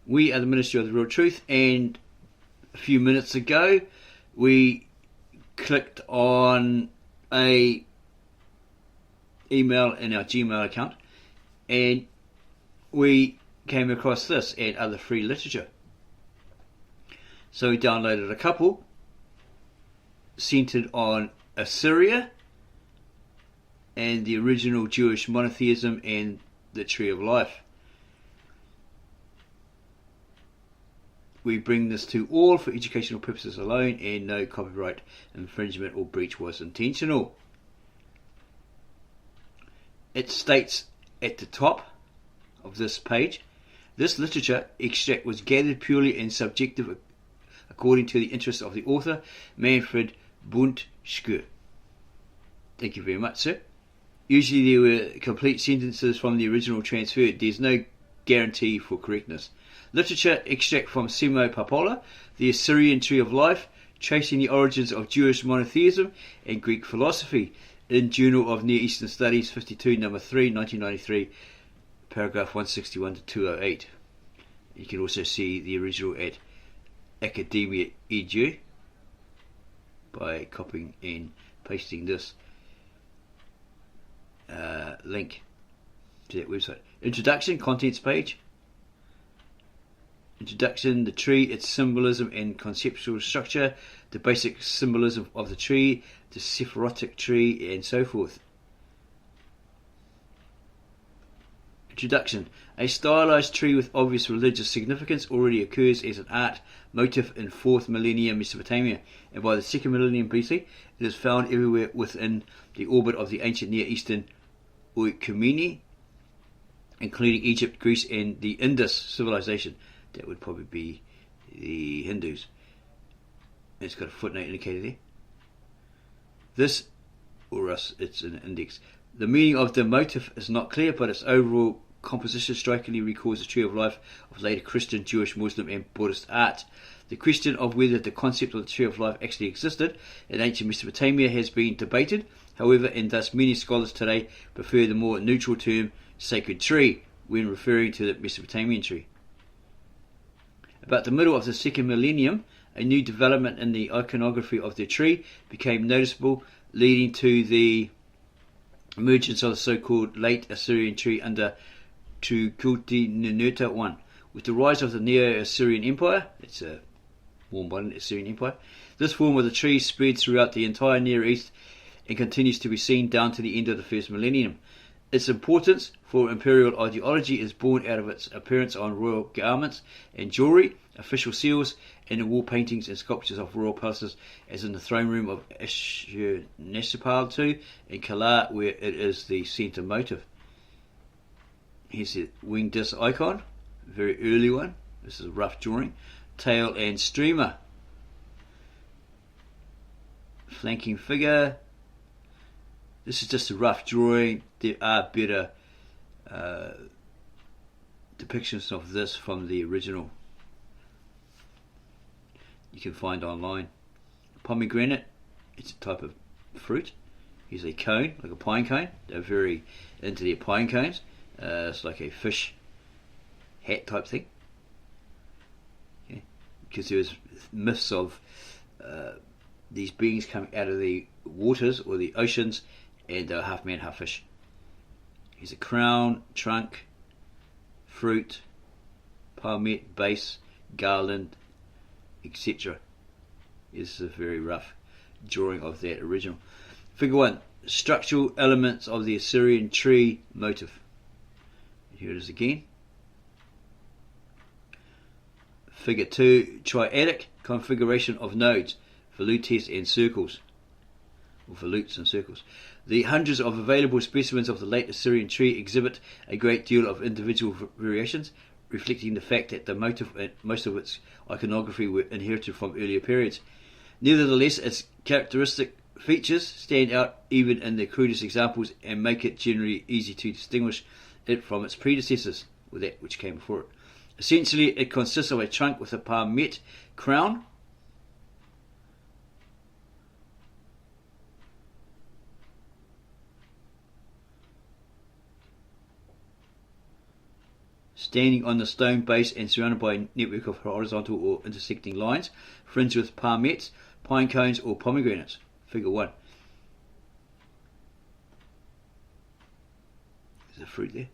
We are the Ministry of the Real Truth, and a few minutes ago we clicked on a email in our Gmail account and we came across this and other free literature. So we downloaded a couple centered on Assyria and the original Jewish monotheism and the Tree of Life. We bring this to all for educational purposes alone, and no copyright infringement or breach was intentional. It states at the top of this page, this literature extract was gathered purely and subjective according to the interests of the author, Manfred Buntschke. Thank you very much, sir. Usually there were complete sentences from the original transferred. There's no guarantee for correctness. Literature extract from Semo Papola, The Assyrian Tree of Life, Tracing the Origins of Jewish Monotheism and Greek Philosophy, in Journal of Near Eastern Studies, 52, number 3, 1993, paragraph 161 to 208. You can also see the original at Academia Edu by copying and pasting this link to that website. Introduction, contents page. Introduction, the tree, its symbolism and conceptual structure, the basic symbolism of the tree, the Sephirotic tree, and so forth. Introduction. A stylized tree with obvious religious significance already occurs as an art motif in 4th millennium Mesopotamia, and by the 2nd millennium BC it is found everywhere within the orbit of the ancient Near Eastern oikoumene, including Egypt, Greece, and the Indus civilization. That would probably be the Hindus. And it's got a footnote indicated there. This, or else it's an index. The meaning of the motif is not clear, but its overall composition strikingly recalls the Tree of Life of later Christian, Jewish, Muslim, and Buddhist art. The question of whether the concept of the Tree of Life actually existed in ancient Mesopotamia has been debated. However, and thus many scholars today prefer the more neutral term sacred tree when referring to the Mesopotamian tree. About the middle of the 2nd millennium, a new development in the iconography of the tree became noticeable, leading to the emergence of the so-called late Assyrian tree under Tukulti-Ninurta I. With the rise of the Neo-Assyrian Empire, it's a more modern Assyrian Empire, this form of the tree spread throughout the entire Near East and continues to be seen down to the end of the 1st millennium. Its importance for imperial ideology is born out of its appearance on royal garments and jewellery, official seals, and in wall paintings and sculptures of royal palaces, as in the throne room of Ashurnasirpal II in Kala, where it is the centre motif. Here's the winged disc icon, a very early one. This is a rough drawing. Tail and streamer. Flanking figure. This is just a rough drawing. There are better depictions of this from the original. You can find online. Pomegranate, it's a type of fruit. Here's a cone, like a pine cone. They're very into their pine cones. It's like a fish hat type thing. Okay. Because there was myths of these beings coming out of the waters or the oceans, and they were half man, half fish. Here's a crown, trunk, fruit, palmette, base, garland, etc. This is a very rough drawing of that original. Figure 1. Structural elements of the Assyrian tree motif. Here it is again. Figure 2. Triadic configuration of nodes, volutes and circles. Or volutes and circles. The hundreds of available specimens of the late Assyrian tree exhibit a great deal of individual variations, reflecting the fact that the motif and most of its iconography were inherited from earlier periods. Nevertheless, its characteristic features stand out even in the crudest examples and make it generally easy to distinguish it from its predecessors, or that which came before it. Essentially, it consists of a trunk with a palmette crown, standing on the stone base and surrounded by a network of horizontal or intersecting lines, fringed with palmettes, pine cones, or pomegranates. Figure 1. There's a fruit there.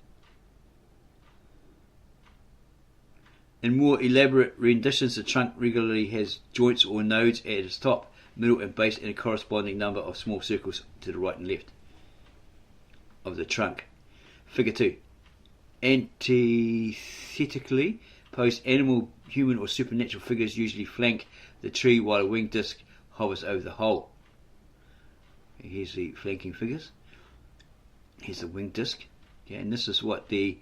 In more elaborate renditions, the trunk regularly has joints or nodes at its top, middle and base, and a corresponding number of small circles to the right and left of the trunk. Figure 2. Antithetically posed animal, human or supernatural figures usually flank the tree while a winged disc hovers over the whole. Here's the flanking figures. Here's the winged disc. Okay, and this is what the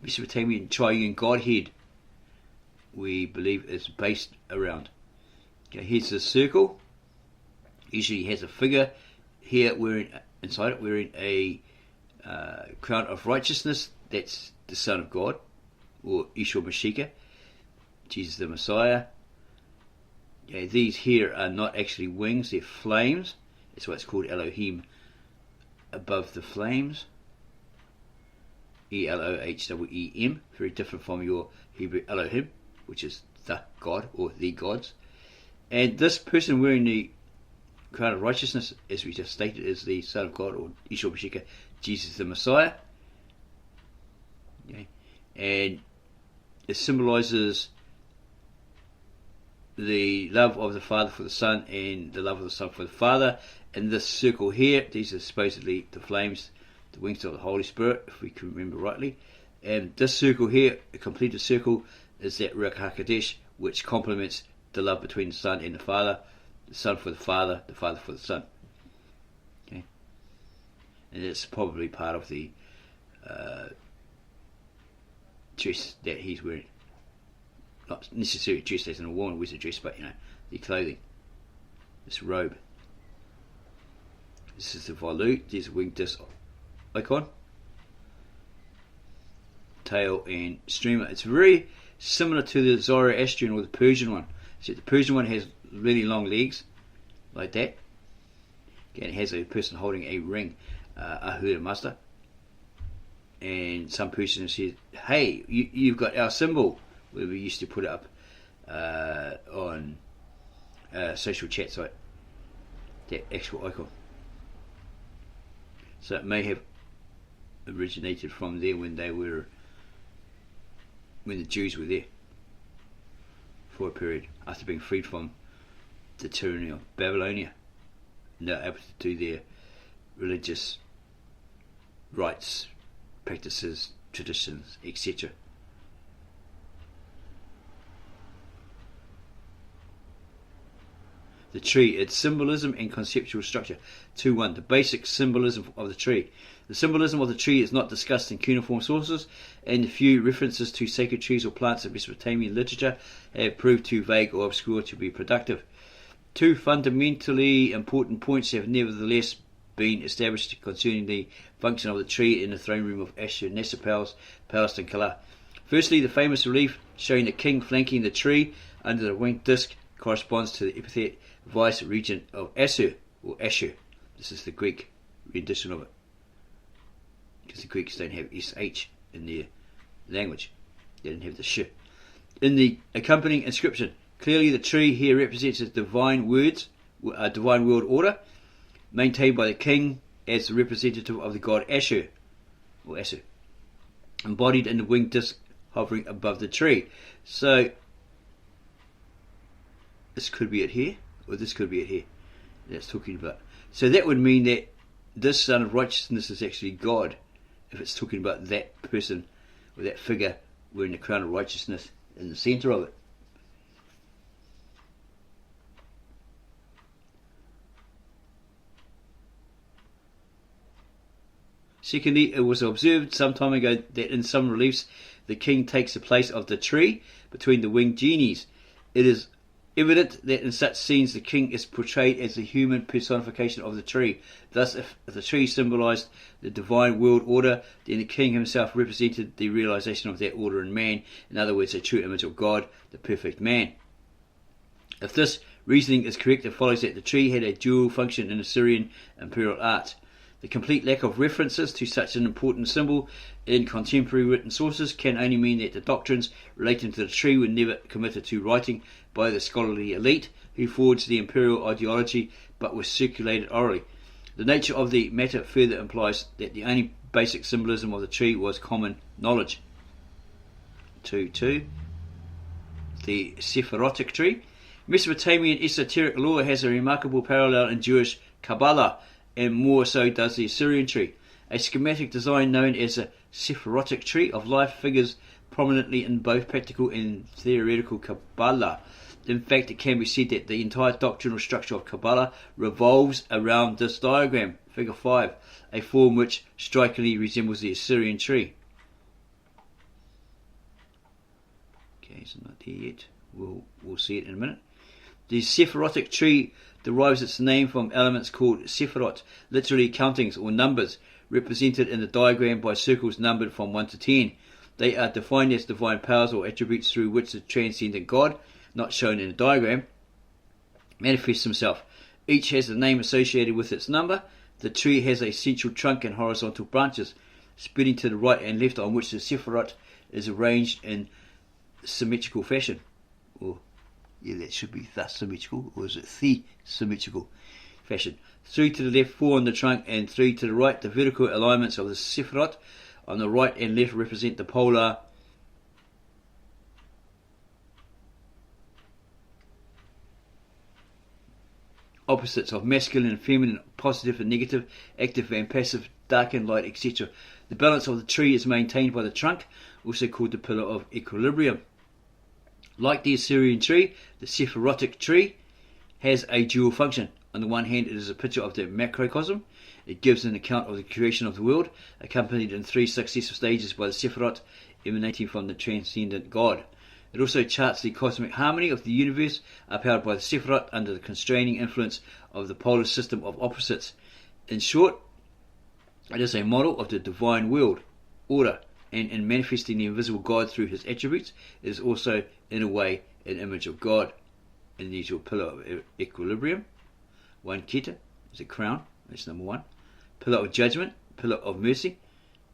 Mesopotamian triune godhead, we believe, is based around. Okay, here's the circle. Usually has a figure here inside it wearing a crown of righteousness. That's the Son of God, or Yeshua Mashiach, Jesus the Messiah. Okay, these here are not actually wings, they're flames. That's why it's called Elohim above the flames. Elohim, very different from your Hebrew Elohim, which is the God or the gods. And this person wearing the crown of righteousness, as we just stated, is the Son of God, or Yeshua Mashiach, Jesus the Messiah. Okay. And it symbolizes the love of the Father for the Son and the love of the Son for the Father. And this circle here, these are supposedly the flames, the wings of the Holy Spirit, if we can remember rightly. And this circle here, a completed circle, is that Ruach HaKodesh, which complements the love between the Son and the Father for the Father for the Son. Okay, and it's probably part of the dress that he's wearing. Not necessarily dress as in a woman wears a dress, but the clothing, this robe. This is the volute. There's a winged disc icon, tail and streamer. It's very similar to the Zoroastrian or the Persian one. So the Persian one has really long legs, like that. Okay, it has a person holding a ring, Ahura Mazda. And some person says, "Hey, you've got our symbol," where we used to put it up on a social chat site. That actual icon. So it may have originated from there when the Jews were there for a period after being freed from the tyranny of Babylonia, and they're able to do their religious rites, practices, traditions, etc. The tree, its symbolism and conceptual structure. 2.1. The basic symbolism of the tree. The symbolism of the tree is not discussed in cuneiform sources, and the few references to sacred trees or plants in Mesopotamian literature have proved too vague or obscure to be productive. 2 fundamentally important points have nevertheless been established concerning the function of the tree in the throne room of Ashur-Nasirpal's palace in Kabbalah. Firstly, the famous relief showing the king flanking the tree under the winged disc corresponds to the epithet vice regent of Assur, or Ashur. This is the Greek rendition of it, because the Greeks don't have SH in their language. They didn't have the sh. In the accompanying inscription, clearly the tree here represents a divine world order, maintained by the king as the representative of the god Ashur, or Assur, embodied in the winged disc hovering above the tree. So this could be it here, or this could be it here. That's talking about. So that would mean that this Son of Righteousness is actually God, if it's talking about that person or that figure wearing the crown of righteousness in the centre of it. Secondly, it was observed some time ago that in some reliefs the king takes the place of the tree between the winged genies. It is evident that in such scenes the king is portrayed as the human personification of the tree. Thus, if the tree symbolized the divine world order, then the king himself represented the realization of that order in man, in other words, a true image of God, the perfect man. If this reasoning is correct, it follows that the tree had a dual function in Assyrian imperial art. The complete lack of references to such an important symbol in contemporary written sources can only mean that the doctrines relating to the tree were never committed to writing by the scholarly elite who forged the imperial ideology, but were circulated orally. The nature of the matter further implies that the only basic symbolism of the tree was common knowledge. 2.2. The Sephirotic tree. Mesopotamian esoteric lore has a remarkable parallel in Jewish Kabbalah, and more so does the Assyrian tree. A schematic design known as a Sephirotic tree of life figures prominently in both practical and theoretical Kabbalah. In fact, it can be said that the entire doctrinal structure of Kabbalah revolves around this diagram, figure 5, a form which strikingly resembles the Assyrian tree. Okay, so not there yet. We'll see it in a minute. The Sephirotic tree derives its name from elements called sephirot, literally countings or numbers, represented in the diagram by circles numbered from 1 to 10. They are defined as divine powers or attributes through which the transcendent God, not shown in the diagram, manifests himself. Each has a name associated with its number. The tree has a central trunk and horizontal branches, spreading to the right and left, on which the sephirot is arranged in symmetrical fashion. Or, yeah, that should be thus symmetrical, or is it the symmetrical fashion? 3 to the left, 4 on the trunk, and 3 to the right. The vertical alignments of the sephirot on the right and left represent the polar opposites of masculine and feminine, positive and negative, active and passive, dark and light, etc. The balance of the tree is maintained by the trunk, also called the pillar of equilibrium. Like the Assyrian tree, the Sephirotic tree has a dual function. On the one hand, it is a picture of the macrocosm. It gives an account of the creation of the world, accompanied in 3 successive stages by the sephirot emanating from the transcendent God. It also charts the cosmic harmony of the universe, upheld by the sephirot under the constraining influence of the polar system of opposites. In short, it is a model of the divine world order, and in manifesting the invisible God through his attributes, it is also, in a way, an image of God. And the usual pillar of equilibrium. 1 Keta is a crown, that's number 1. Pillar of judgment, pillar of mercy.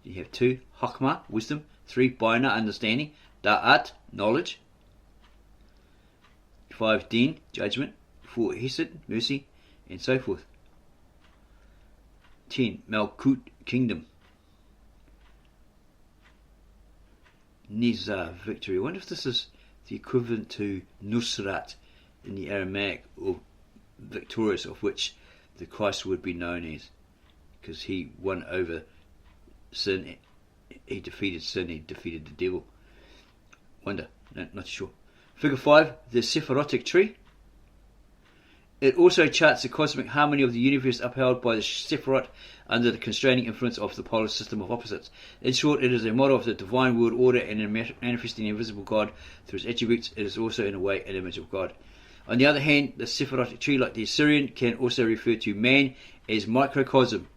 You have 2 Chokmah, wisdom. 3 Bina, understanding. Da'at, knowledge. 5 Din, judgment. 4 Hesed, mercy, and so forth. 10 Malkut, kingdom. Nizar, victory. I wonder if this is the equivalent to Nusrat in the Aramaic, or victorious, of which the Christ would be known as, because he won over sin, he defeated sin, he defeated the devil. Wonder, no, not sure. Figure 5, the Sephirotic tree. It also charts the cosmic harmony of the universe, upheld by the sephirot under the constraining influence of the polar system of opposites. In short, it is a model of the divine world order, and in manifesting the invisible God through his attributes, it is also in a way an image of God. On the other hand, the Sephirotic tree, like the Assyrian, can also refer to man as microcosm,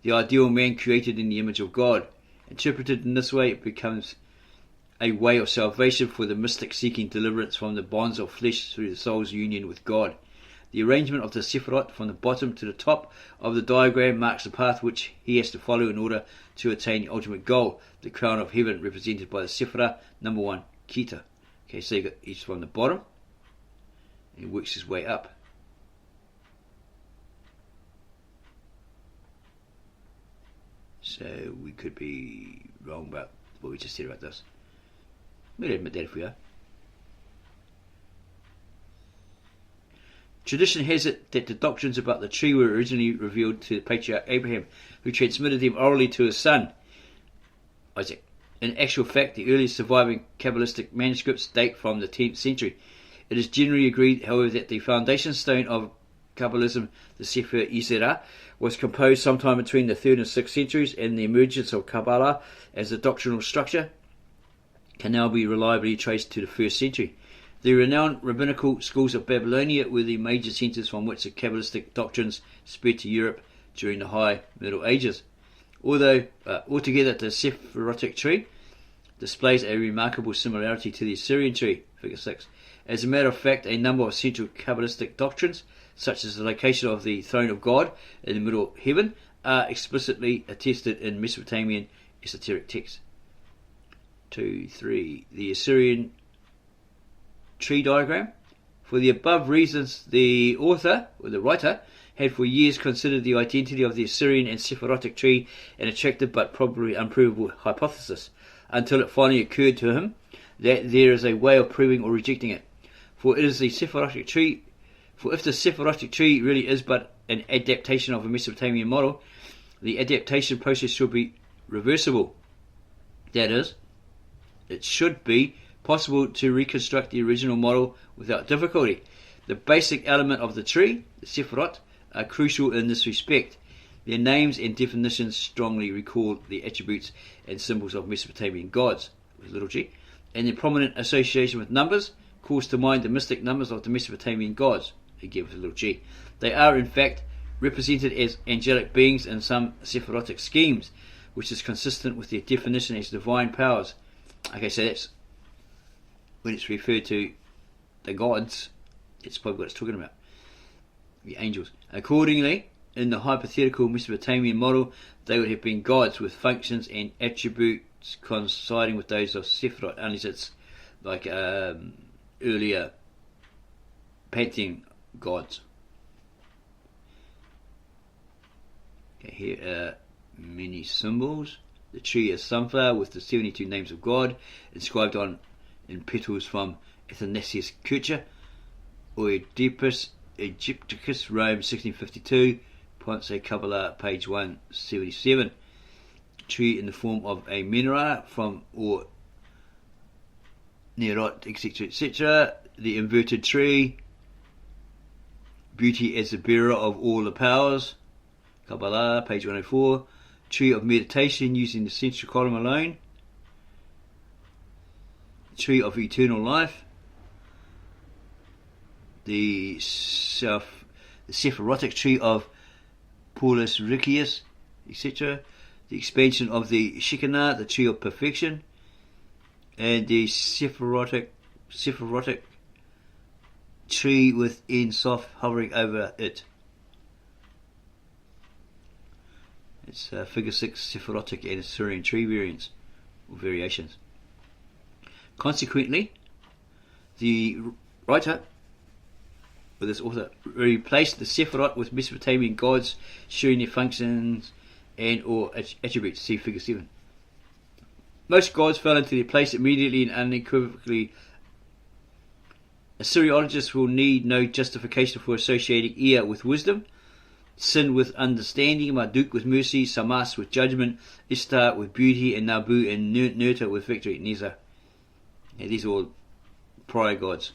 the ideal man created in the image of God. Interpreted in this way, it becomes a way of salvation for the mystic seeking deliverance from the bonds of flesh through the soul's union with God. The arrangement of the sephirot from the bottom to the top of the diagram marks the path which he has to follow in order to attain the ultimate goal, the crown of heaven, represented by the sephirah, number 1, Keta. Okay, so you got each from the bottom, and he works his way up. So we could be wrong about what we just said about this. We'll admit that if we are. Tradition has it that the doctrines about the tree were originally revealed to the patriarch Abraham, who transmitted them orally to his son, Isaac. In actual fact, the earliest surviving Kabbalistic manuscripts date from the 10th century. It is generally agreed, however, that the foundation stone of Kabbalism, the Sefer Yisera, was composed sometime between the 3rd and 6th centuries, and the emergence of Kabbalah as a doctrinal structure can now be reliably traced to the 1st century. The renowned rabbinical schools of Babylonia were the major centres from which the Kabbalistic doctrines spread to Europe during the High Middle Ages. Although, altogether, the Sephirotic tree displays a remarkable similarity to the Assyrian tree, figure 6. As a matter of fact, a number of central Kabbalistic doctrines, such as the location of the throne of God in the middle heaven, are explicitly attested in Mesopotamian esoteric texts. 2, 3. The Assyrian tree diagram. For the above reasons, the author, or the writer, had for years considered the identity of the Assyrian and Sephirotic tree an attractive but probably unprovable hypothesis, until it finally occurred to him that there is a way of proving or rejecting it. For if the Sephirotic tree really is but an adaptation of a Mesopotamian model, the adaptation process should be reversible. That is, it should be possible to reconstruct the original model without difficulty. The basic element of the tree, the Sephirot, are crucial in this respect. Their names and definitions strongly recall the attributes and symbols of Mesopotamian gods, with little g, and their prominent association with numbers calls to mind the mystic numbers of the Mesopotamian gods, again with a little g. They are, in fact, represented as angelic beings in some Sephirotic schemes, which is consistent with their definition as divine powers. Okay, so that's when it's referred to the gods, it's probably what it's talking about, the angels. Accordingly, in the hypothetical Mesopotamian model, they would have been gods with functions and attributes coinciding with those of Sephirot, unless it's like earlier pantheon gods. Okay, here are many symbols. The tree is sunflower with the 72 names of God inscribed on in petals from Athanasius Kircher, Oedipus Egypticus, Rome 1652, Ponce Kabbalah, page 177. Tree in the form of a menorah from or Nerot, etc., etc. The inverted tree, beauty as the bearer of all the powers, Kabbalah, page 104. Tree of meditation using the central column alone. Tree of eternal life. The Sephirotic tree of Paulus Riccius, etc. The expansion of the Shekinah, the tree of perfection. And the Sephirotic tree with Ein Sof hovering over it. It's figure 6 Sephirotic and Assyrian tree variants or variations. Consequently, the writer, or this author, replaced the Sephirot with Mesopotamian gods sharing their functions and or attributes. See figure 7. Most gods fell into their place immediately and unequivocally. Assyriologists will need no justification for associating Ea with wisdom, Sin with understanding, Marduk with mercy, Samas with judgment, Ishtar with beauty, and Nabu and Nerta with victory. Neza. Yeah, these are all prior gods,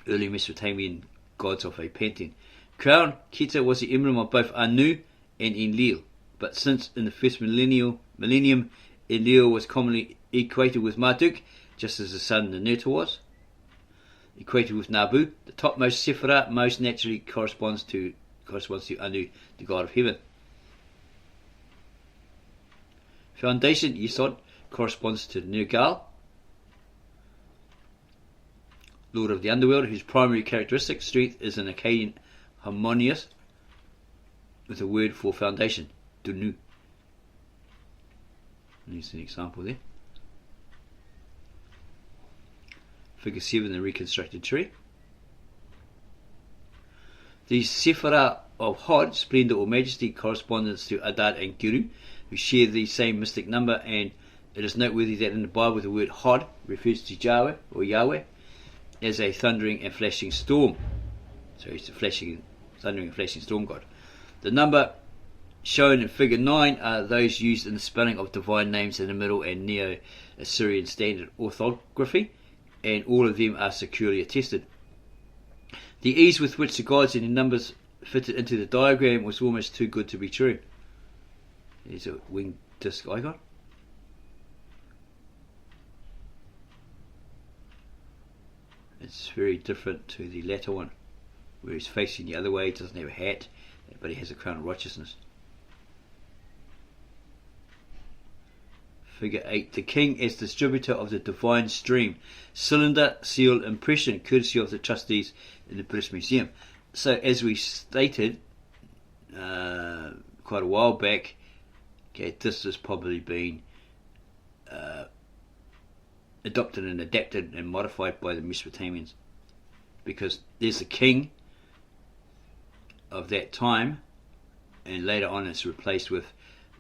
early Mesopotamian gods of a pantheon. Crown, Keta was the emblem of both Anu and Enlil, but since in the first millennium, Enlil was commonly equated with Marduk, just as the sun, the Nerta, was equated with Nabu. The topmost Sephirah most naturally corresponds to Anu, the god of heaven. Foundation, Yesod, corresponds to Nergal, lord of the underworld, whose primary characteristic, strength, is an Akkadian harmonious with a word for foundation, Dunu. There's an example there. Figure 7, the reconstructed tree. The Sephirah of Hod, splendour or majesty, corresponds to Adad and Guru, who share the same mystic number, and it is noteworthy that in the Bible the word Hod refers to Yahweh or Yahweh as a thundering and flashing storm. So he's the thundering and flashing storm god. The number shown in figure 9 are those used in the spelling of divine names in the Middle and Neo-Assyrian standard orthography, and all of them are securely attested. The ease with which the gods and the numbers fitted into the diagram was almost too good to be true. There's a winged disc icon. It's very different to the latter one, where he's facing the other way. He doesn't have a hat, but he has a crown of righteousness. Figure 8. The king as distributor of the divine stream. Cylinder, seal, impression, courtesy of the trustees in the British Museum. So as we stated, quite a while back. Okay, this has probably been adopted and adapted and modified by the Mesopotamians, because there's the king of that time, and later on it's replaced with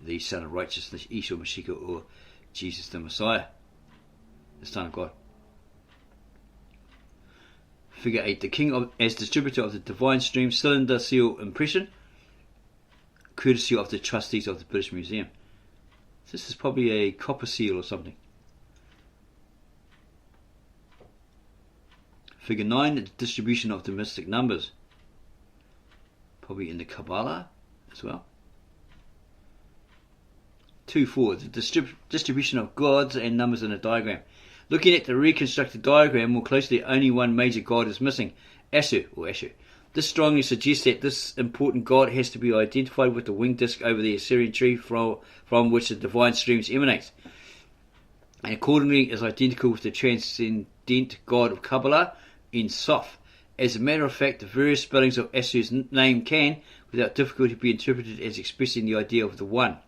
the Son of Righteousness, Yeshua Mashiach, or Jesus the Messiah, the Son of God. Figure 8. The king as distributor of the divine stream cylinder seal impression, courtesy of the trustees of the British Museum. This is probably a copper seal or something. Figure 9. The distribution of the mystic numbers, probably in the Kabbalah as well. 2.4. The distribution of gods and numbers in a diagram. Looking at the reconstructed diagram more closely, only one major god is missing, Asu or Ashu. This strongly suggests that this important god has to be identified with the winged disc over the Assyrian tree from which the divine streams emanate, and accordingly is identical with the transcendent god of Kabbalah, in Sof. As a matter of fact, the various spellings of Asu's name can, without difficulty, be interpreted as expressing the idea of the one,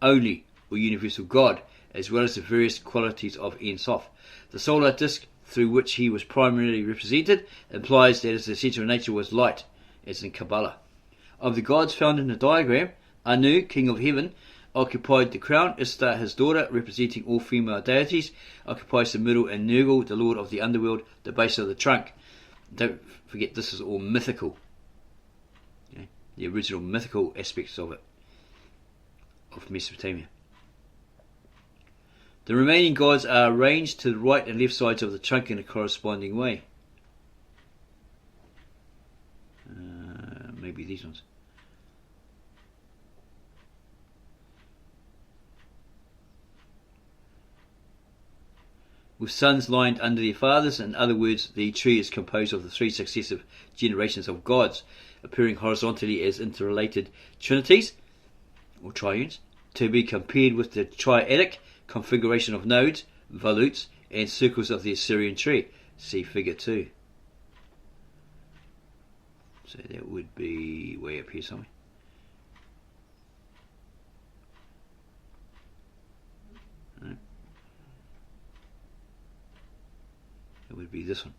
only, or universal God, as well as the various qualities of Ein Sof. The solar disk through which he was primarily represented implies that his essential nature was light, as in Kabbalah. Of the gods found in the diagram, Anu, king of heaven, occupied the crown. Ishtar, his daughter, representing all female deities, occupies the middle, and Nergal, the lord of the underworld, the base of the trunk. Don't forget, this is all mythical. Okay? The original mythical aspects of it, of Mesopotamia. The remaining gods are arranged to the right and left sides of the trunk in a corresponding way. Maybe these ones. With sons lined under their fathers. In other words, the tree is composed of the three successive generations of gods, appearing horizontally as interrelated trinities, or triunes, to be compared with the triadic configuration of nodes, volutes, and circles of the Assyrian tree. See figure 2. So that would be way up here somewhere. Right. That would be this one.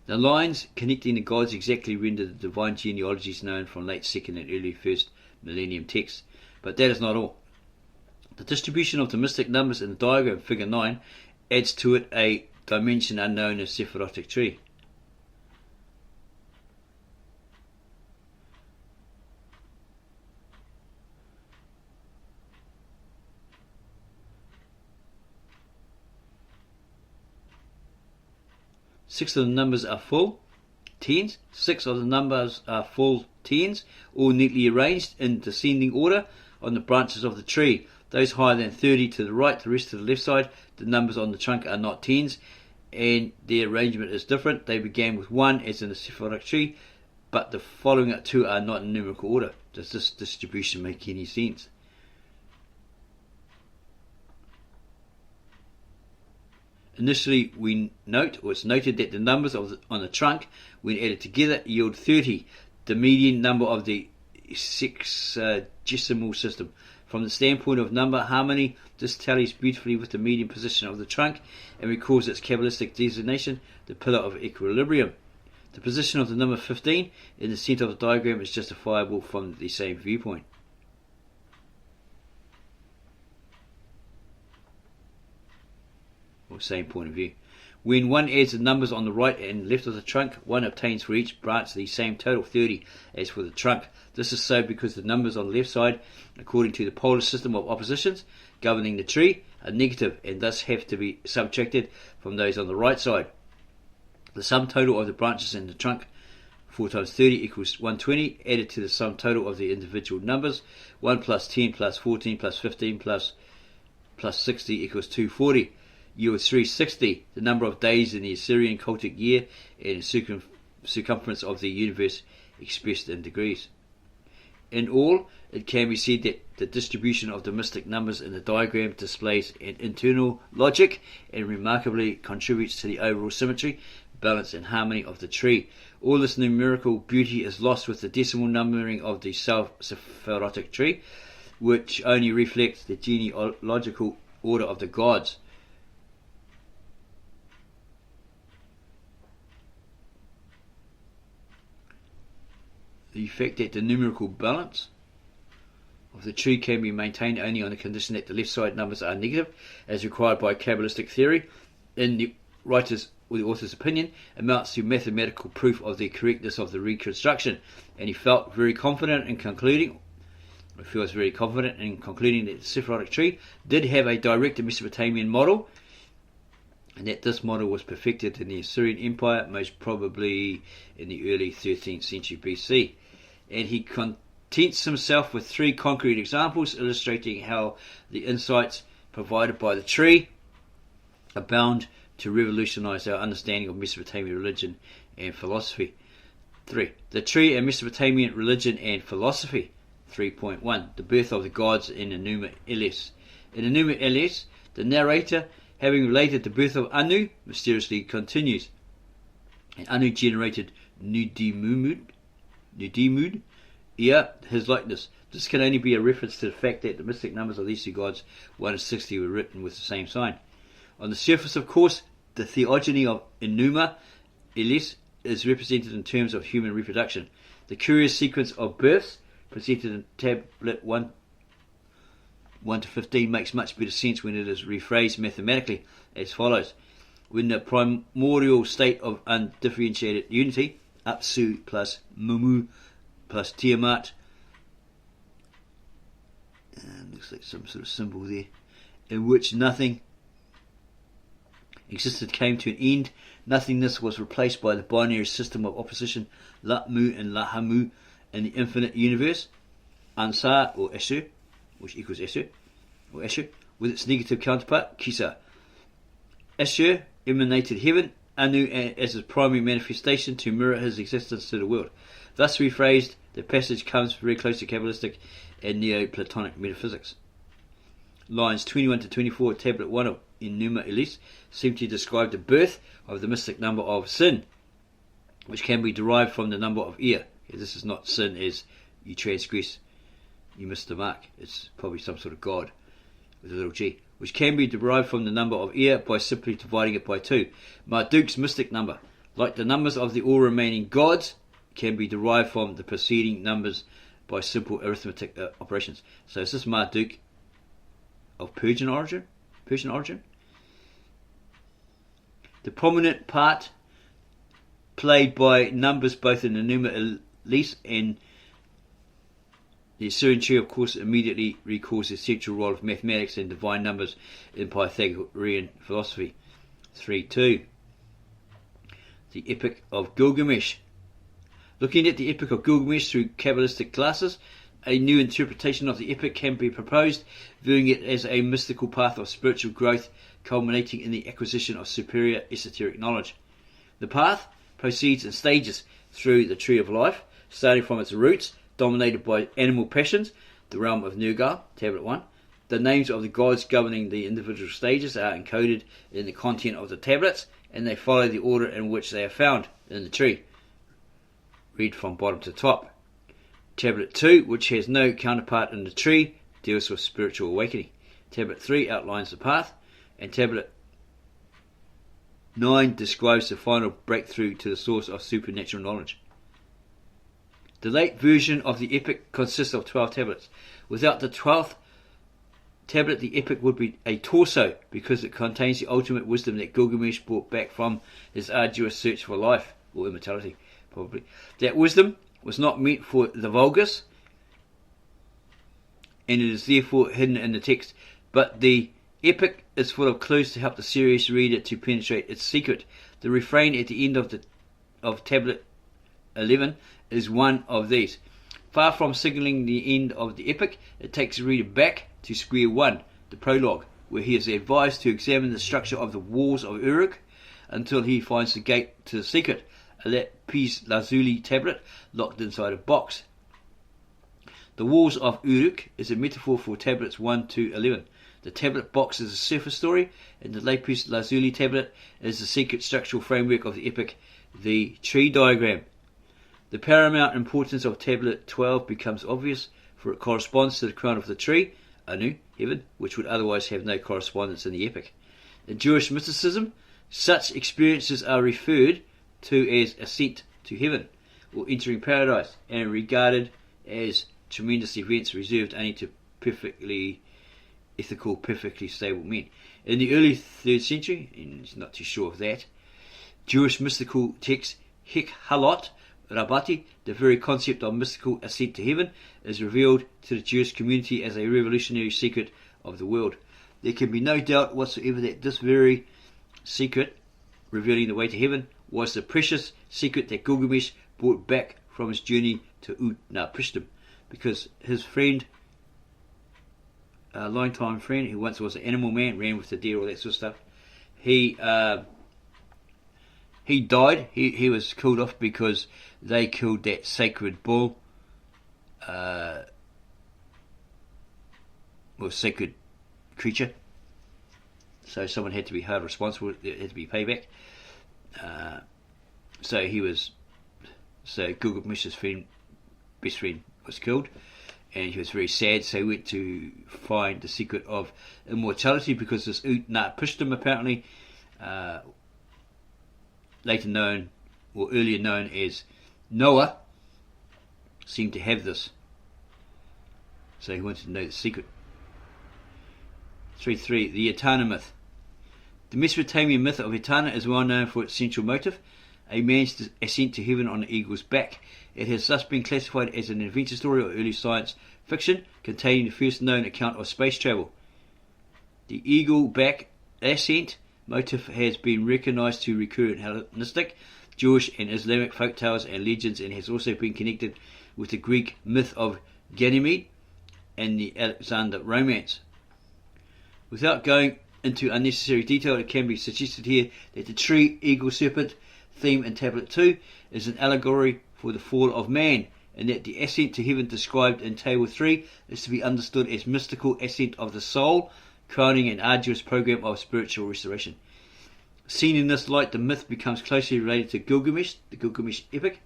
The lines connecting the gods exactly render the divine genealogies known from late 2nd and early 1st millennium texts. But that is not all. The distribution of the mystic numbers in the diagram, figure 9, adds to it a dimension unknown as Sephirotic tree. Six of the numbers are full tens. 6 of the numbers are full tens, all neatly arranged in descending order on the branches of the tree. Those higher than 30 to the right, the rest to the left side. The numbers on the trunk are not tens, and their arrangement is different. They began with 1 as in the Sephirotic tree, but the following 2 are not in numerical order. Does this distribution make any sense? Initially, it's noted that the numbers on the trunk, when added together, yield 30, the median number of the sexagesimal system. From the standpoint of number harmony, this tallies beautifully with the median position of the trunk and recalls its Kabbalistic designation, the pillar of equilibrium. The position of the number 15 in the center of the diagram is justifiable from the same viewpoint. Or same point of view. When one adds the numbers on the right and left of the trunk, one obtains for each branch the same total 30 as for the trunk. This is so because the numbers on the left side, according to the polar system of oppositions governing the tree, are negative and thus have to be subtracted from those on the right side. The sum total of the branches in the trunk, 4 times 30 equals 120, added to the sum total of the individual numbers, 1 plus 10 plus 14 plus 15 plus 60 equals 240. Yields 360, the number of days in the Assyrian cultic year and circumference of the universe expressed in degrees. In all, it can be said that the distribution of the mystic numbers in the diagram displays an internal logic and remarkably contributes to the overall symmetry, balance and harmony of the tree. All this numerical beauty is lost with the decimal numbering of the Sephirotic tree, which only reflects the genealogical order of the gods. The fact that the numerical balance of the tree can be maintained only on the condition that the left side numbers are negative, as required by Kabbalistic theory, in the author's opinion, amounts to mathematical proof of the correctness of the reconstruction, and he feels very confident in concluding that the Sephirotic tree did have a direct Mesopotamian model, and that this model was perfected in the Assyrian Empire, most probably in the early 13th century BC. And he contents himself with 3 concrete examples illustrating how the insights provided by the tree are bound to revolutionize our understanding of Mesopotamian religion and philosophy. 3. The tree and Mesopotamian religion and philosophy. 3.1. The birth of the gods in Enuma Elish. In Enuma Elish, the narrator, having related the birth of Anu, mysteriously continues. And Anu generated Nudimud, his likeness. This can only be a reference to the fact that the mystic numbers of these 2 gods, 1 and 60, were written with the same sign. On the surface, of course, the theogony of Enuma Elish is represented in terms of human reproduction. The curious sequence of births presented in tablet 1 to 15 makes much better sense when it is rephrased mathematically as follows. When the primordial state of undifferentiated unity, Apsu plus Mumu plus Tiamat, looks like some sort of symbol there, in which nothing existed, came to an end. Nothingness was replaced by the binary system of opposition Latmu and Lahamu in the infinite universe, Ansar or Eshu, which equals Eshu, or Eshu, with its negative counterpart, Kisa. Eshu emanated heaven, Anu as his primary manifestation to mirror his existence to the world. Thus rephrased, the passage comes very close to Kabbalistic and Neoplatonic metaphysics. Lines 21 to 24, tablet 1 of Enuma Elish, seem to describe the birth of the mystic number of Sin, which can be derived from the number of Ear. This is not sin as you transgress, you miss the mark. It's probably some sort of god with a little g, which can be derived from the number of Ear by simply dividing it by 2. Marduk's mystic number, like the numbers of the all remaining gods, can be derived from the preceding numbers by simple arithmetic operations. So is this Marduk of Persian origin? The prominent part played by numbers both in Enuma Elish and the Assyrian tree, of course, immediately recalls the central role of mathematics and divine numbers in Pythagorean philosophy. 3.2. The Epic of Gilgamesh. Looking at the Epic of Gilgamesh through Kabbalistic glasses, a new interpretation of the epic can be proposed, viewing it as a mystical path of spiritual growth culminating in the acquisition of superior esoteric knowledge. The path proceeds in stages through the tree of life, starting from its roots, dominated by animal passions, the realm of Nergal, tablet 1. The names of the gods governing the individual stages are encoded in the content of the tablets, and they follow the order in which they are found in the tree. Read from bottom to top. Tablet 2, which has no counterpart in the tree, deals with spiritual awakening. Tablet 3 outlines the path, and Tablet 9 describes the final breakthrough to the source of supernatural knowledge. The late version of the epic consists of 12 tablets. Without the 12th tablet, the epic would be a torso, because it contains the ultimate wisdom that Gilgamesh brought back from his arduous search for life, or immortality, probably. That wisdom was not meant for the vulgus, and it is therefore hidden in the text, but the epic is full of clues to help the serious reader to penetrate its secret. The refrain at the end of tablet 11 is one of these. Far from signalling the end of the epic, it takes the reader back to square one, the prologue, where he is advised to examine the structure of the walls of Uruk until he finds the gate to the secret, a lapis lazuli tablet locked inside a box. The walls of Uruk is a metaphor for tablets 1 to 11. The tablet box is a surface story, and the lapis lazuli tablet is the secret structural framework of the epic, the tree diagram. The paramount importance of tablet 12 becomes obvious, for it corresponds to the crown of the tree, Anu, heaven, which would otherwise have no correspondence in the epic. In Jewish mysticism, such experiences are referred to as ascent to heaven, or entering paradise, and are regarded as tremendous events reserved only to perfectly ethical, perfectly stable men. In the early 3rd century, and he's not too sure of that, Jewish mystical text Halot Rabati, the very concept of mystical ascent to heaven, is revealed to the Jewish community as a revolutionary secret of the world. There can be no doubt whatsoever that this very secret, revealing the way to heaven, was the precious secret that Gilgamesh brought back from his journey to Utnapishtim, because his friend, a long-time friend, who once was an animal man, ran with the deer, all that sort of stuff, he died. He was killed off because they killed that sacred bull, sacred creature. So someone had to be held responsible. There had to be payback. So Gilgamesh's best friend was killed, and he was very sad. So he went to find the secret of immortality, because this Utnapishtim, apparently, later known, or earlier known as Noah, seemed to have this. So he wanted to know the secret. 3.3. The Etana myth. The Mesopotamian myth of Etana is well known for its central motive, a man's ascent to heaven on an eagle's back. It has thus been classified as an adventure story or early science fiction, containing the first known account of space travel. The eagle back ascent motive has been recognized to recur in Hellenistic, Jewish and Islamic folk tales and legends, and has also been connected with the Greek myth of Ganymede and the Alexander romance. Without going into unnecessary detail, it can be suggested here that the tree, eagle, serpent theme in Tablet 2 is an allegory for the fall of man, and that the ascent to heaven described in Table 3 is to be understood as mystical ascent of the soul, crowning an arduous program of spiritual restoration. Seen in this light, the myth becomes closely related to Gilgamesh, the Gilgamesh epic,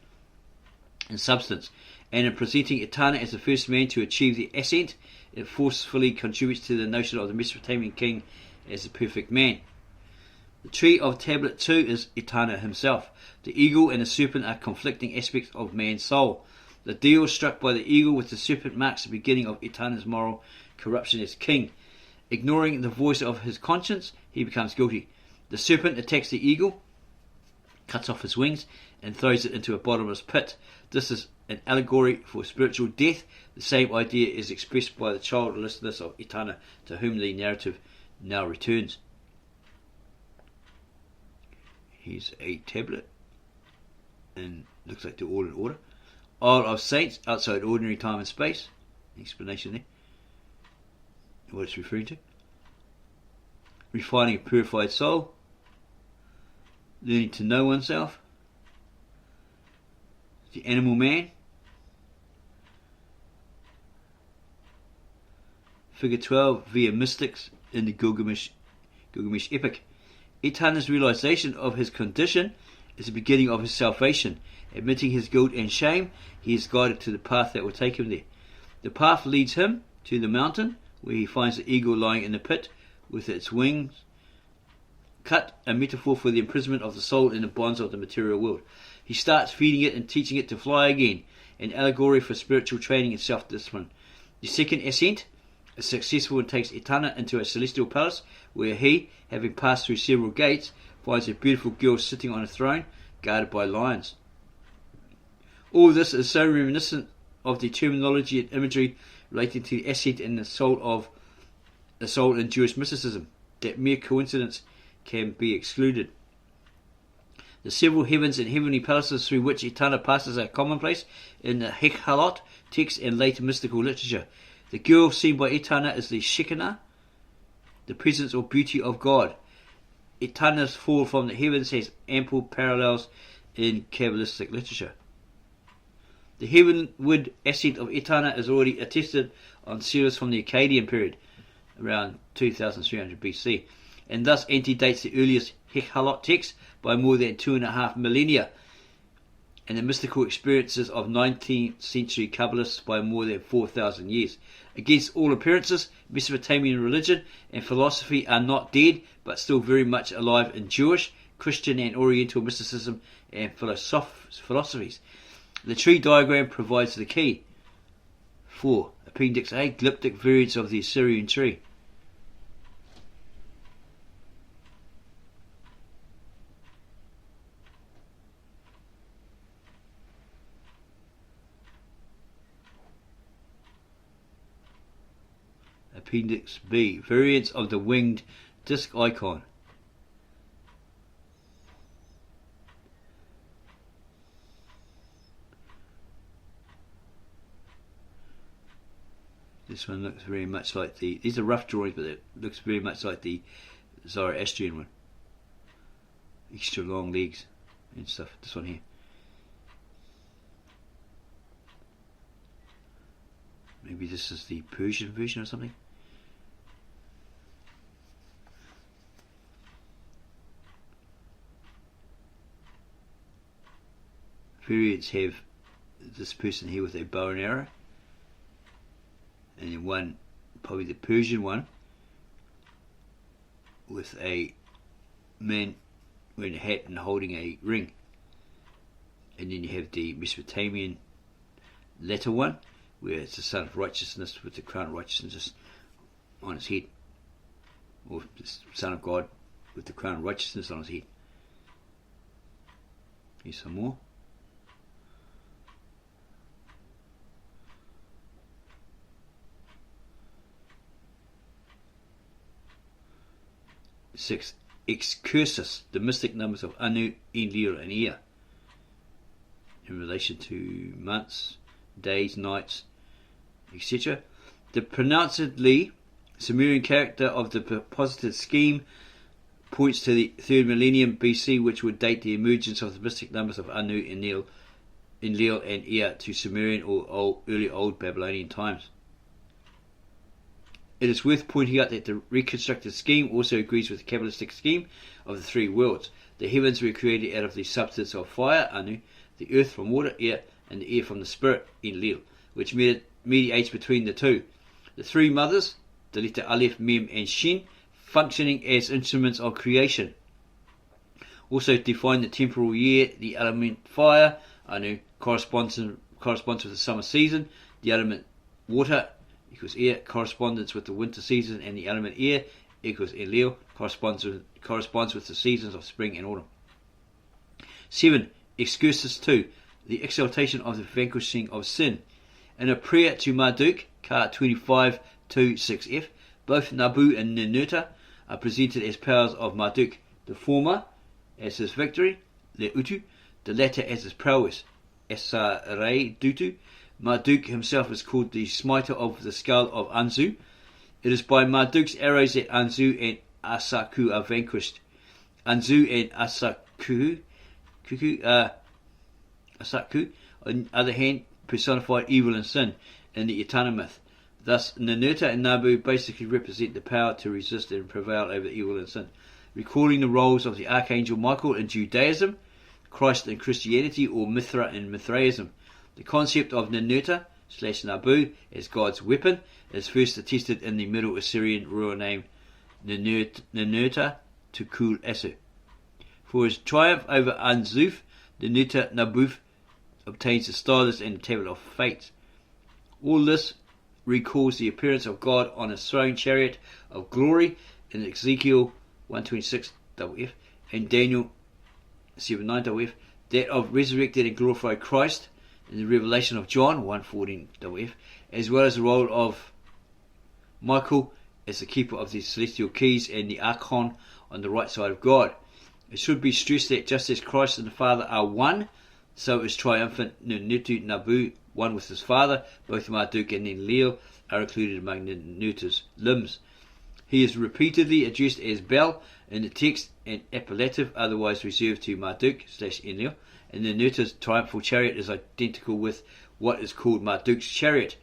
in substance, and in presenting Etana as the first man to achieve the ascent, it forcefully contributes to the notion of the Mesopotamian king as the perfect man. The tree of Tablet 2 is Etana himself. The eagle and the serpent are conflicting aspects of man's soul. The deal struck by the eagle with the serpent marks the beginning of Etana's moral corruption as king. Ignoring the voice of his conscience, he becomes guilty. The serpent attacks the eagle, cuts off his wings, and throws it into a bottomless pit. This is an allegory for spiritual death. The same idea is expressed by the childlessness of Etana, to whom the narrative now returns. Here's a tablet, and looks like they're all in order. Isle of Saints, outside ordinary time and space. Explanation there. What it's referring to. Refining a purified soul. Learning to know oneself. The animal man. Figure 12 via mystics in the Gilgamesh epic. Etana's realization of his condition is the beginning of his salvation. Admitting his guilt and shame, he is guided to the path that will take him there. The path leads him to the mountain, where he finds the eagle lying in the pit with its wings cut, a metaphor for the imprisonment of the soul in the bonds of the material world. He starts feeding it and teaching it to fly again, an allegory for spiritual training and self-discipline. The second ascent is successful and takes Etana into a celestial palace, where he, having passed through several gates, finds a beautiful girl sitting on a throne, guarded by lions. All this is so reminiscent of the terminology and imagery relating to the ascent and the soul in Jewish mysticism, that mere coincidence can be excluded. The several heavens and heavenly palaces through which Etana passes are commonplace in the Halot text and later mystical literature. The girl seen by Etana is the Shekinah, the presence or beauty of God. Etana's fall from the heavens has ample parallels in Kabbalistic literature. The heavenward ascent of Etana is already attested on seals from the Akkadian period, around 2300 BC, and thus antedates the earliest Hekhalot text by more than 2.5 millennia, and the mystical experiences of 19th century Kabbalists by more than 4,000 years. Against all appearances, Mesopotamian religion and philosophy are not dead, but still very much alive in Jewish, Christian and Oriental mysticism and philosophies. The tree diagram provides the key. 4. Appendix A. Glyptic variants of the Assyrian tree. Appendix B. Variants of the winged disc icon. This one looks very much like the... These are rough drawings, but it looks very much like the Zoroastrian one. Extra long legs and stuff. This one here. Maybe this is the Persian version or something. Variants have this person here with a bow and arrow, and then one, probably the Persian one, with a man wearing a hat and holding a ring. And then you have the Mesopotamian latter one, where it's the son of righteousness with the crown of righteousness on his head, or the son of God with the crown of righteousness on his head. Here's some more. Six, excursus, the mystic numbers of Anu, Enlil and Ea in relation to months, days, nights, etc. The pronouncedly Sumerian character of the posited scheme points to the 3rd millennium BC, which would date the emergence of the mystic numbers of Anu, Enlil and Ea to Sumerian or early Old Babylonian times. It is worth pointing out that the reconstructed scheme also agrees with the Kabbalistic scheme of the three worlds. The heavens were created out of the substance of fire, Anu, the earth from water, Ea, and the air from the spirit, Enlil, which mediates between the two. The three mothers, the letter Aleph, Mem and Shin, functioning as instruments of creation. Also define the temporal year. The element fire, Anu, corresponds with the summer season. The element water equals air, correspondence with the winter season, and the element air equals Enlil, corresponds with the seasons of spring and autumn. 7. Excursus 2, the exaltation of the vanquishing of sin. In a prayer to Marduk, Ka 25-6f, both Nabu and Ninurta are presented as powers of Marduk, the former as his victory, Le Utu, the latter as his prowess, Esare Dutu. Marduk himself is called the smiter of the skull of Anzu. It is by Marduk's arrows that Anzu and Asaku are vanquished. Anzu and Asaku, on the other hand, personified evil and sin in the Etana myth. Thus, Ninurta and Nabu basically represent the power to resist and prevail over evil and sin, recalling the roles of the Archangel Michael in Judaism, Christ in Christianity, or Mithra in Mithraism. The concept of Ninurta/Nabu as God's weapon is first attested in the Middle Assyrian ruler named Ninurta Tukul Asu. For his triumph over Anzuf, Ninurta Nabu obtains the stylus and the tablet of fate. All this recalls the appearance of God on his throne chariot of glory in Ezekiel 126 and Daniel 7:9, that of resurrected and glorified Christ in the revelation of John 1:14, as well as the role of Michael as the keeper of the celestial keys and the Archon on the right side of God. It should be stressed that just as Christ and the Father are one, so is triumphant Ninurta Nabu one with his father. Both Marduk and Enlil are included among Ninurta's limbs. He is repeatedly addressed as Bel in the text, an appellative otherwise reserved to Marduk/Enlil, and Ninurta's triumphal chariot is identical with what is called Marduk's chariot.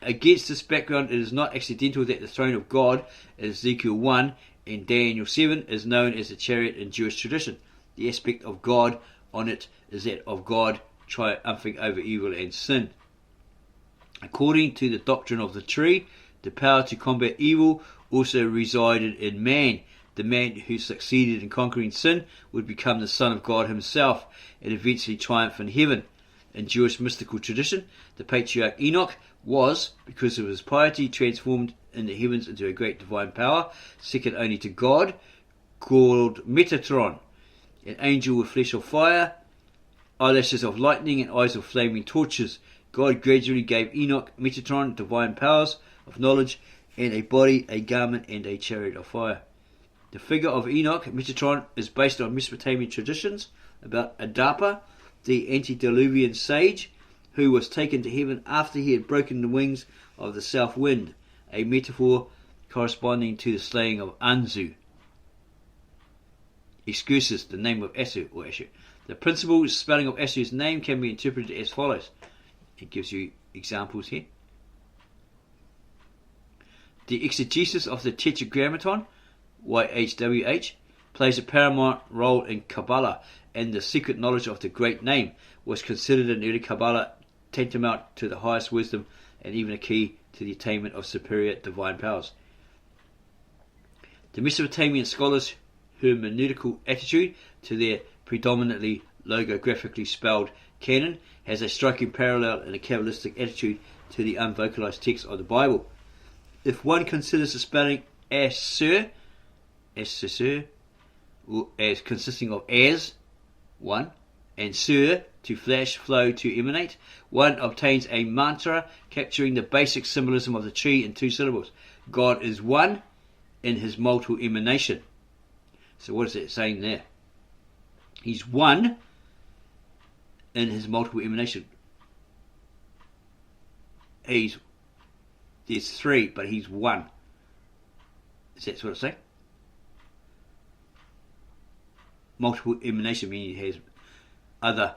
Against this background, it is not accidental that the throne of God in Ezekiel 1 and Daniel 7 is known as the chariot in Jewish tradition. The aspect of God on it is that of God triumphing over evil and sin. According to the doctrine of the tree, the power to combat evil also resided in man. The man who succeeded in conquering sin would become the Son of God himself and eventually triumph in heaven. In Jewish mystical tradition, the patriarch Enoch was, because of his piety, transformed in the heavens into a great divine power, second only to God, called Metatron, an angel with flesh of fire, eyelashes of lightning, and eyes of flaming torches. God gradually gave Enoch, Metatron, divine powers of knowledge, and a body, a garment, and a chariot of fire. The figure of Enoch, Metatron, is based on Mesopotamian traditions about Adapa, the antediluvian sage, who was taken to heaven after he had broken the wings of the south wind, a metaphor corresponding to the slaying of Anzu. Excursus, the name of Asu or Asher. The principal spelling of Asu's name can be interpreted as follows. It gives you examples here. The exegesis of the Tetragrammaton, YHWH, plays a paramount role in Kabbalah, and the secret knowledge of the great name was considered in early Kabbalah tantamount to the highest wisdom and even a key to the attainment of superior divine powers. The Mesopotamian scholars' hermeneutical attitude to their predominantly logographically spelled canon has a striking parallel in a Kabbalistic attitude to the unvocalized text of the Bible. If one considers the spelling Asur, as consisting of as, one, and sur, to flash, flow, to emanate, one obtains a mantra capturing the basic symbolism of the tree in 2 syllables. God is one in his multiple emanation. So what is it saying there? He's one in his multiple emanation. There's 3, but he's one. Is that what it's saying? Multiple emanation meaning he has other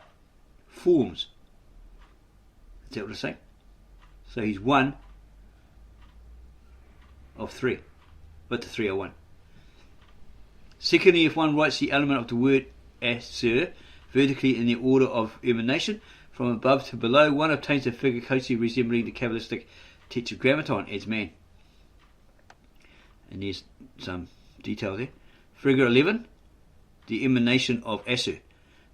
forms. Is that what it's saying? So he's one of 3, but the 3 are one. Secondly, if one writes the element of the word Asur vertically in the order of emanation, from above to below, one obtains a figure closely resembling the Kabbalistic Tetragrammaton as man. And there's some detail there. Figure 11, the emanation of Asur,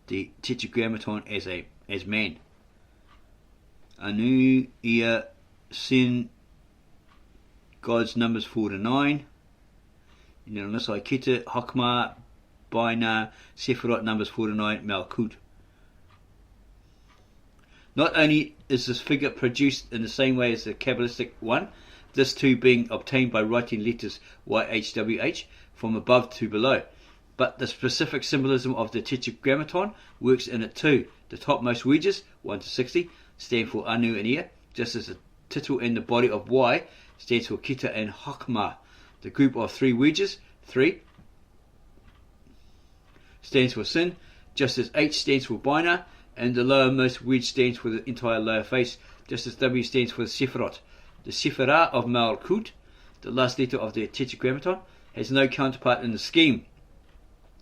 the Tetragrammaton as man. Anu, Ia, Sin, God's numbers 4 to 9. Nisai Kita, Hakma, Baina, Sephirot numbers 4 to 9, Malkut. Not only is this figure produced in the same way as the Kabbalistic one, this too being obtained by writing letters YHWH from above to below, but the specific symbolism of the Tetragrammaton works in it too. The topmost wedges, 1 to 60, stand for Anu and Ia, just as the tittle in the body of Y stands for Kita and Hakma. The group of 3 wedges, 3, stands for Sin, just as H stands for Baina, and the lowermost wedge stands for the entire lower face, just as W stands for the Sephirot. The Sephirah of Malkut, the last letter of the Tetragrammaton, has no counterpart in the scheme.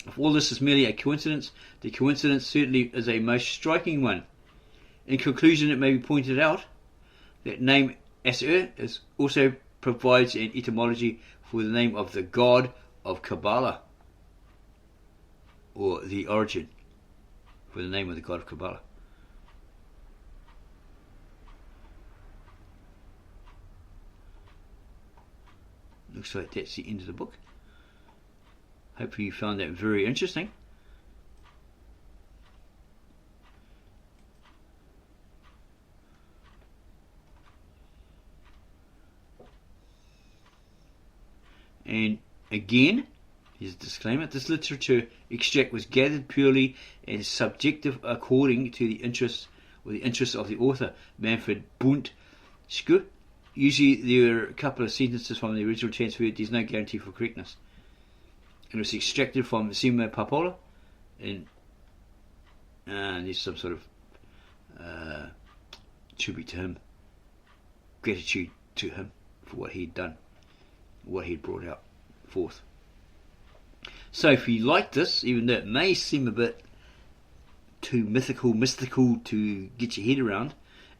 If all this is merely a coincidence, the coincidence certainly is a most striking one. In conclusion, it may be pointed out that name Asur also provides an etymology for the name of the god of Kabbalah, or the origin for the name of the god of Kabbalah. Looks like that's the end of the book. Hopefully you found that very interesting. And again, here's a disclaimer: this literature extract was gathered purely as subjective according to the interests of the author, Manfred Bundt-Schke. Usually there are a couple of sentences from the original transferred. There's no guarantee for correctness. It was extracted from Sima Papola, and there's some sort of tribute to him, gratitude to him for what he'd done, what he'd brought out forth. So if you like this, even though it may seem a bit too mystical to get your head around,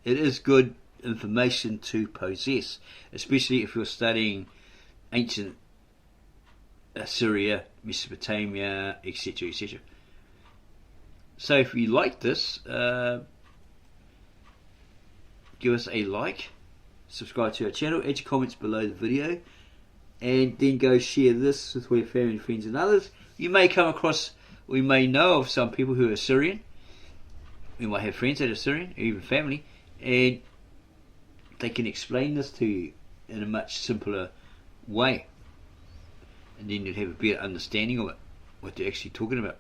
it is good information to possess, especially if you're studying ancient Assyria, Mesopotamia, etc., etc. So if you like this, give us a like, subscribe to our channel, add your comments below the video, and then go share this with all your family, friends and others. You may come across, we may know of some people who are Assyrian. We might have friends that are Assyrian, or even family, and they can explain this to you in a much simpler way. And then you'd have a better understanding of it, what they're actually talking about.